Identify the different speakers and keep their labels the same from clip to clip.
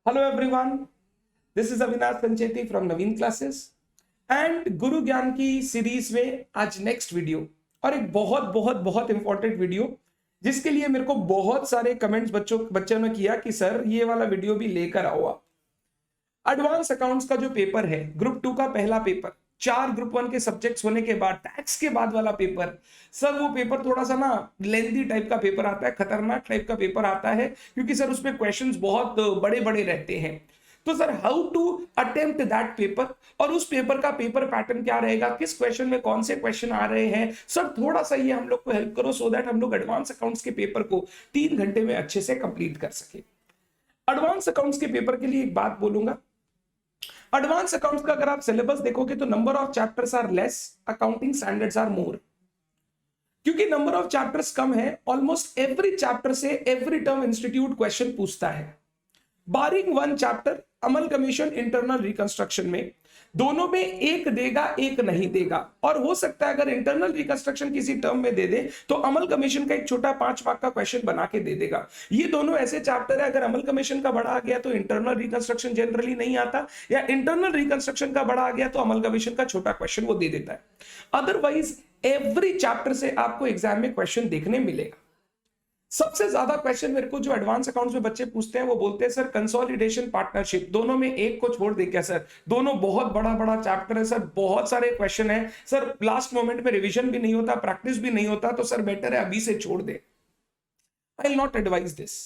Speaker 1: Hello everyone, this is Avinash Pancheti from Naveen classes and गुरु ज्ञान की series में आज नेक्स्ट वीडियो और एक बहुत बहुत बहुत इंपॉर्टेंट वीडियो जिसके लिए मेरे को बहुत सारे कमेंट्स बच्चों ने किया कि सर ये वाला वीडियो भी लेकर आओ आप। एडवांस अकाउंट्स का जो पेपर है ग्रुप 2 का पहला पेपर, 4 ग्रुप 1 के सब्जेक्ट्स होने के बाद टैक्स के बाद वाला पेपर, सर वो पेपर थोड़ा सा ना लेंथी टाइप का पेपर आता है, खतरनाक टाइप का पेपर आता है क्योंकि सर उसमें क्वेश्चंस बहुत बड़े बड़े रहते हैं। तो sir how to attempt that paper और उस पेपर का पेपर पैटर्न क्या रहेगा, किस क्वेश्चन में कौन से क्वेश्चन आ रहे हैं, सर थोड़ा सा ये हम लोग को हेल्प करो सो दैट हम लोग एडवांस अकाउंट्स के पेपर को 3 घंटे में अच्छे से कंप्लीट कर सके। एडवांस अकाउंट्स के पेपर के लिए एक बात बोलूंगा, एडवांस अकाउंट्स का अगर आप सिलेबस देखोगे तो number of chapters are less, accounting standards are more. क्योंकि नंबर ऑफ चैप्टर्स कम है, ऑलमोस्ट एवरी चैप्टर से एवरी टर्म इंस्टीट्यूट क्वेश्चन पूछता है। Barring one chapter amalgamation internal reconstruction में, दोनों में एक देगा एक नहीं देगा, और हो सकता है अगर इंटरनल रिकंस्ट्रक्शन किसी टर्म में दे दे तो अमल कमीशन का एक छोटा 5 मार्क का क्वेश्चन बना के दे देगा। ये दोनों ऐसे चैप्टर है, अगर अमल कमीशन का बड़ा आ गया तो इंटरनल रिकंस्ट्रक्शन जनरली नहीं आता, या इंटरनल रिकंस्ट्रक्शन का बड़ा आ गया तो अमल कमीशन का छोटा क्वेश्चन वो दे देता है। अदरवाइज एवरी चैप्टर से आपको एग्जाम में क्वेश्चन देखने मिलेगा। सबसे ज्यादा क्वेश्चन मेरे को जो एडवांस अकाउंट्स में बच्चे पूछते हैं वो बोलते हैं सर कंसोलिडेशन पार्टनरशिप, दोनों में एक को छोड़ दे क्या सर, दोनों बहुत बड़ा बड़ा चैप्टर है सर, बहुत सारे क्वेश्चन है सर, लास्ट मोमेंट में रिवीजन भी नहीं होता, प्रैक्टिस भी नहीं होता, तो सर बेटर है अभी से छोड़ दे। I will not advise this.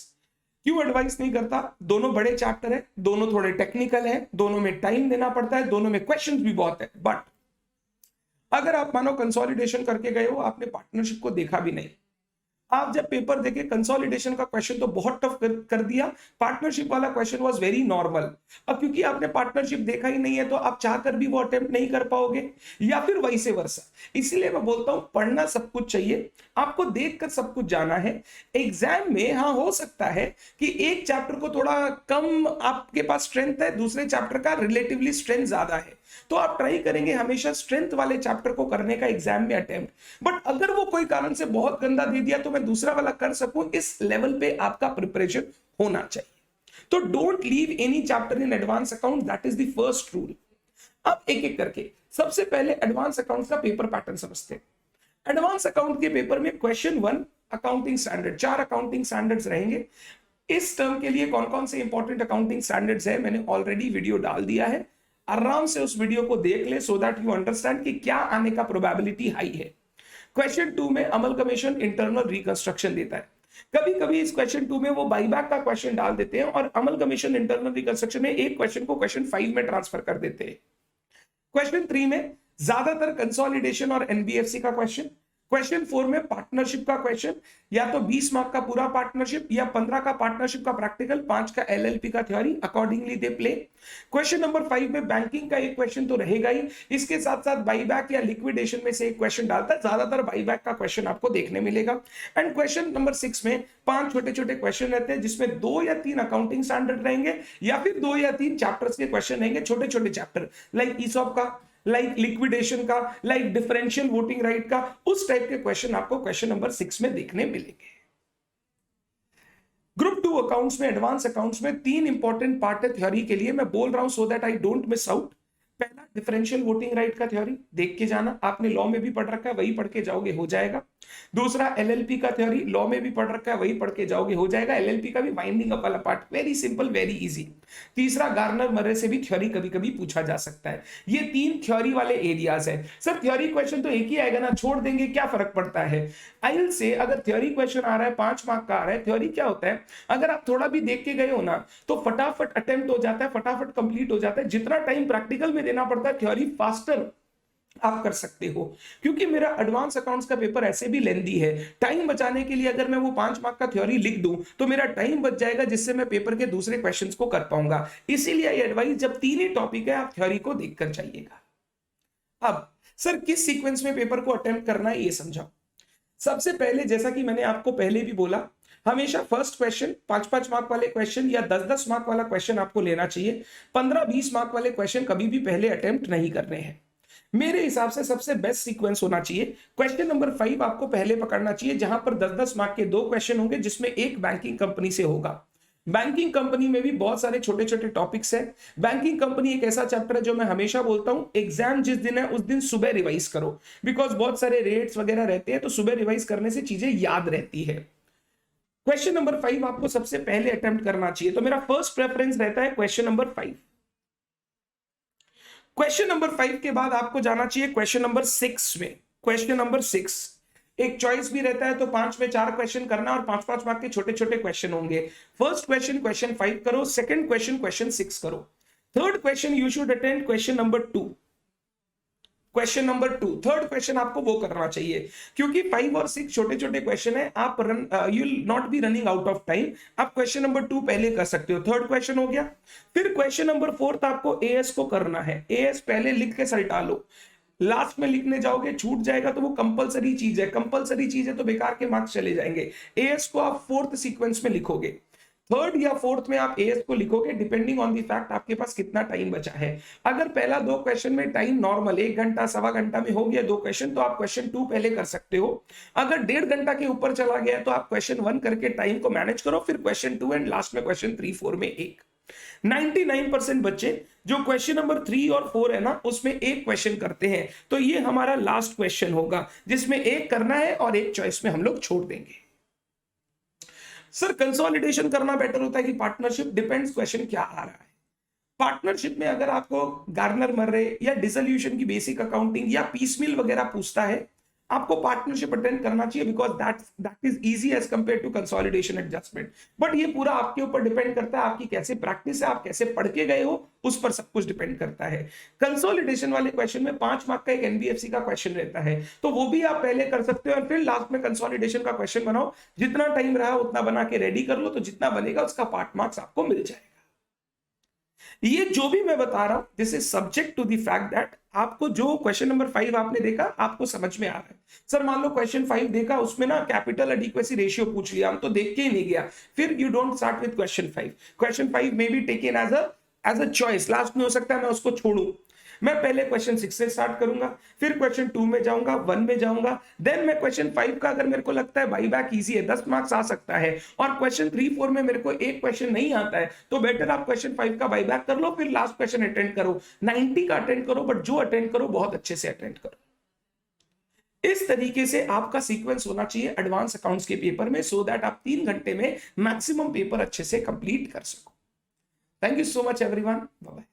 Speaker 1: क्यों एडवाइस नहीं करता? दोनों बड़े चैप्टर है, दोनों थोड़े टेक्निकल है, दोनों में टाइम देना पड़ता है, दोनों में क्वेश्चंस भी बहुत है। बट अगर आप मानो कंसोलिडेशन करके गए हो, आपने पार्टनरशिप को देखा भी नहीं, आप जब पेपर देखे कंसोलिडेशन का क्वेश्चन तो बहुत टफ कर दिया, पार्टनरशिप वाला क्वेश्चन वाज वेरी नॉर्मल। अब क्योंकि आपने पार्टनरशिप देखा ही नहीं है तो आप चाहकर भी वो अटेम्प्ट नहीं कर पाओगे, या फिर वैसे वर्सा। इसलिए मैं बोलता हूं पढ़ना सब कुछ चाहिए, आपको देखकर सब कुछ जाना है। एग्जाम में हाँ हो सकता है कि एक चैप्टर को थोड़ा कम आपके पास स्ट्रेंथ है, दूसरे चैप्टर का रिलेटिवली स्ट्रेंथ ज्यादा है, तो आप ट्राई करेंगे हमेशा स्ट्रेंथ वाले चैप्टर को करने का एग्जाम में अटेम्प्ट। बट अगर वो कोई कारण से बहुत गंदा दे दिया तो मैं दूसरा वाला कर सकूं, इस लेवल पे आपका प्रिपरेशन होना चाहिए। तो don't leave any chapter in advance account, that is the first rule. अब एक एक करके सबसे पहले एडवांस अकाउंट का पेपर पैटर्न समझते हैं। एडवांस अकाउंट के पेपर में question 1 accounting standard, 4 accounting standards रहेंगे। इस टर्म के लिए कौन कौन से इंपॉर्टेंट अकाउंटिंग स्टैंडर्ड्स है मैंने ऑलरेडी वीडियो डाल दिया है, आराम से उस वीडियो को देख ले सो दैट यू अंडरस्टैंड कि क्या आने का प्रोबेबिलिटी हाई है। क्वेश्चन 2 में अमल कमीशन इंटरनल रिकंस्ट्रक्शन देता है। कभी कभी इस क्वेश्चन 2 में वो बाईबैक का क्वेश्चन डाल देते हैं और अमल कमीशन इंटरनल रिकंस्ट्रक्शन में एक क्वेश्चन को क्वेश्चन 5 में ट्रांसफर कर देते हैं। क्वेश्चन 3 में ज्यादातर कंसोलिडेशन और एनबीएफसी का क्वेश्चन। क्वेश्चन 4 में पार्टनरशिप का क्वेश्चन, या तो 20 मार्क का पूरा पार्टनरशिप या 15 का पार्टनरशिप का प्रैक्टिकल, 5 का एलएलपी का theory, accordingly they play. Question number 5 में बैंकिंग का एक क्वेश्चन तो रहेगा ही, इसके साथ साथ बाईबैक या लिक्विडेशन में से एक क्वेश्चन डालता है, ज्यादातर बाईबैक का क्वेश्चन आपको देखने मिलेगा। एंड क्वेश्चन नंबर 6 में 5 छोटे छोटे क्वेश्चन रहते हैं जिसमें 2 या 3 अकाउंटिंग स्टैंडर्ड रहेंगे या फिर 2 या 3 चैप्टर्स के क्वेश्चन रहेंगे, छोटे छोटे चैप्टर, लाइक ईसॉप का, लाइक लिक्विडेशन का, लाइक डिफरेंशियल वोटिंग राइट का, उस टाइप के क्वेश्चन आपको क्वेश्चन नंबर 6 में देखने मिलेंगे। ग्रुप 2 अकाउंट्स में, एडवांस अकाउंट्स में 3 इंपॉर्टेंट पार्ट है थ्योरी के लिए, मैं बोल रहा हूं so that I don't miss out. पहला डिफरेंशियल वोटिंग राइट का थ्योरी देख के जाना, आपने लॉ में भी पढ़ रखा है, वही पढ़ के जाओगे हो जाएगा। दूसरा एलएलपी का थ्योरी, लॉ में भी पढ़ रखा है, वही पढ़ के जाओगे हो जाएगा। एलएलपी का भी वाइंडिंग अप वाला part, very simple very easy. तीसरा गार्नर मर्रे से भी थ्योरी कभी कभी पूछा जा सकता है। ये 3 थ्योरी वाले एरियाज है। सर थ्योरी क्वेश्चन तो एक ही आएगा ना, छोड़ देंगे क्या फर्क पड़ता है? आईएलटीएस से अगर थ्योरी क्वेश्चन आ रहा है 5 मार्क का आ रहा है, थ्योरी क्या होता है, अगर आप थोड़ा भी देख के गए हो ना तो फटाफट अटेम्प्ट हो जाता है, फटाफट कंप्लीट हो जाता है। जितना टाइम प्रैक्टिकल में देना पड़ता है थ्योरी फास्टर आप कर सकते हो। क्योंकि मेरा एडवांस अकाउंट्स का पेपर ऐसे भी लेंदी है, टाइम बचाने के लिए अगर मैं वो 5 मार्क का थ्योरी लिख दूं तो मेरा टाइम बच जाएगा, जिससे मैं पेपर के दूसरे क्वेश्चंस को कर पाऊंगा। इसीलिए ये एडवाइस, जब 3 ही टॉपिक है आप थ्योरी को देखकर जाइएगा। अब सर किस सीक्वेंस में पेपर को अटेम्प्ट करना है ये समझाओ। सबसे पहले जैसा कि मैंने आपको पहले भी बोला, हमेशा फर्स्ट क्वेश्चन 5-5 मार्क वाले क्वेश्चन या 10-10 मार्क वाला क्वेश्चन आपको लेना चाहिए। 15-20 मार्क वाले क्वेश्चन कभी भी पहले अटेम्प्ट नहीं करने हैं। मेरे हिसाब से सबसे बेस्ट सीक्वेंस होना चाहिए, क्वेश्चन नंबर 5 आपको पहले पकड़ना चाहिए, जहां पर 10-10 मार्क के 2 क्वेश्चन होंगे जिसमें एक बैंकिंग कंपनी से होगा। बैंकिंग कंपनी में भी बहुत सारे छोटे छोटे टॉपिक्स हैं। बैंकिंग कंपनी एक ऐसा चैप्टर है जो मैं हमेशा बोलता हूं, एग्जाम जिस दिन है उस दिन सुबह रिवाइज करो, बिकॉज बहुत सारे रेट्स वगैरह रहते हैं, तो सुबह रिवाइज करने से चीजें याद रहती है। क्वेश्चन नंबर 5 आपको सबसे पहले अटेम्प्ट करना चाहिए, तो मेरा फर्स्ट प्रेफरेंस रहता है क्वेश्चन नंबर 5। क्वेश्चन नंबर 5 के बाद आपको जाना चाहिए क्वेश्चन नंबर 6 में। क्वेश्चन नंबर 6 एक चॉइस भी रहता है, तो 5 में 4 क्वेश्चन करना और 5-5 मार्क के छोटे छोटे क्वेश्चन होंगे। फर्स्ट क्वेश्चन क्वेश्चन 5 करो, सेकंड क्वेश्चन क्वेश्चन 6 करो, third question you should attend question number 2। Question number 2 third question आपको वो करना चाहिए, क्योंकि 5 और 6 छोटे छोटे क्वेश्चन है, आप you will not be running out of time. आप क्वेश्चन नंबर 2 पहले कर सकते हो, थर्ड क्वेश्चन हो गया। फिर क्वेश्चन नंबर 4 आपको एएस को करना है, एएस पहले लिख के सल्टा लो, लास्ट में लिखने जाओगे छूट जाएगा तो वो कंपलसरी चीज है, कंपलसरी चीज है तो बेकार के मार्क्स चले जाएंगे। एएस को आप फोर्थ सीक्वेंस में लिखोगे, थर्ड या फोर्थ में आप एएस को लिखोगे, डिपेंडिंग ऑन द फैक्ट आपके पास कितना टाइम बचा है। अगर पहला 2 क्वेश्चन में टाइम नॉर्मल 1 घंटा सवा घंटा में हो गया 2 क्वेश्चन, तो आप क्वेश्चन 2 पहले कर सकते हो। अगर 1.5 घंटा के ऊपर चला गया तो आप क्वेश्चन 1 करके टाइम को मैनेज करो, फिर क्वेश्चन 2 एंड लास्ट में क्वेश्चन 3 4 में एक। 99% बच्चे जो क्वेश्चन नंबर 3 और 4 है ना उसमें एक क्वेश्चन करते हैं, तो ये हमारा लास्ट क्वेश्चन होगा जिसमें एक करना है और एक चॉइस में हम लोग छोड़ देंगे। सर कंसोलिडेशन करना बेटर होता है कि पार्टनरशिप? डिपेंड्स क्वेश्चन क्या आ रहा है। पार्टनरशिप में अगर आपको गार्नर मर्रे या डिसोल्यूशन की बेसिक अकाउंटिंग या पीसमिल वगैरह पूछता है, आपको पार्टनरशिप अटेंड करना चाहिए, because that is easy as compare to consolidation adjustment. But ये पूरा आपके ऊपर डिपेंड करता है, आपकी कैसे प्रैक्टिस है, आप कैसे पढ़ के गए हो, उस पर सब कुछ डिपेंड करता है। कंसोलिडेशन वाले क्वेश्चन में 5 मार्क का एक एनबीएफसी का क्वेश्चन रहता है, तो वो भी आप पहले कर सकते हो और फिर लास्ट में कंसोलिडेशन का क्वेश्चन बनाओ। जितना टाइम रहा उतना बना के रेडी कर लो, तो जितना बनेगा उसका पार्ट मार्क्स आपको मिल जाएगा। ये जो भी मैं बता रहा हूं this is subject to the fact that आपको जो क्वेश्चन नंबर 5 आपने देखा आपको समझ में आ रहा है। सर मान लो क्वेश्चन 5 देखा, उसमें ना कैपिटल एडिक्वेसी रेशियो पूछ लिया, हम तो देख के ही नहीं गया, फिर you don't start with question 5। Question 5 may be taken as a choice, last में हो सकता है मैं उसको छोड़ू। मैं पहले क्वेश्चन 6 से स्टार्ट करूंगा, फिर क्वेश्चन 2 में जाऊंगा, 1 में जाऊंगा, देन मैं क्वेश्चन 5 का अगर मेरे को लगता है बाई बैक इजी है 10 मार्क्स आ सकता है, और क्वेश्चन 3 4 में मेरे को एक क्वेश्चन नहीं आता है, तो बेटर आप क्वेश्चन 5 का बाई बैक कर लो, फिर लास्ट क्वेश्चन अटेंड करो। 90 का अटेंड करो, बट जो अटेंड करो बहुत अच्छे से अटेंड करो। इस तरीके से आपका सीक्वेंस होना चाहिए एडवांस अकाउंट्स के पेपर में, सो दैट आप 3 घंटे में मैक्सिमम पेपर अच्छे से कंप्लीट कर सको। Thank you so much everyone, bye bye.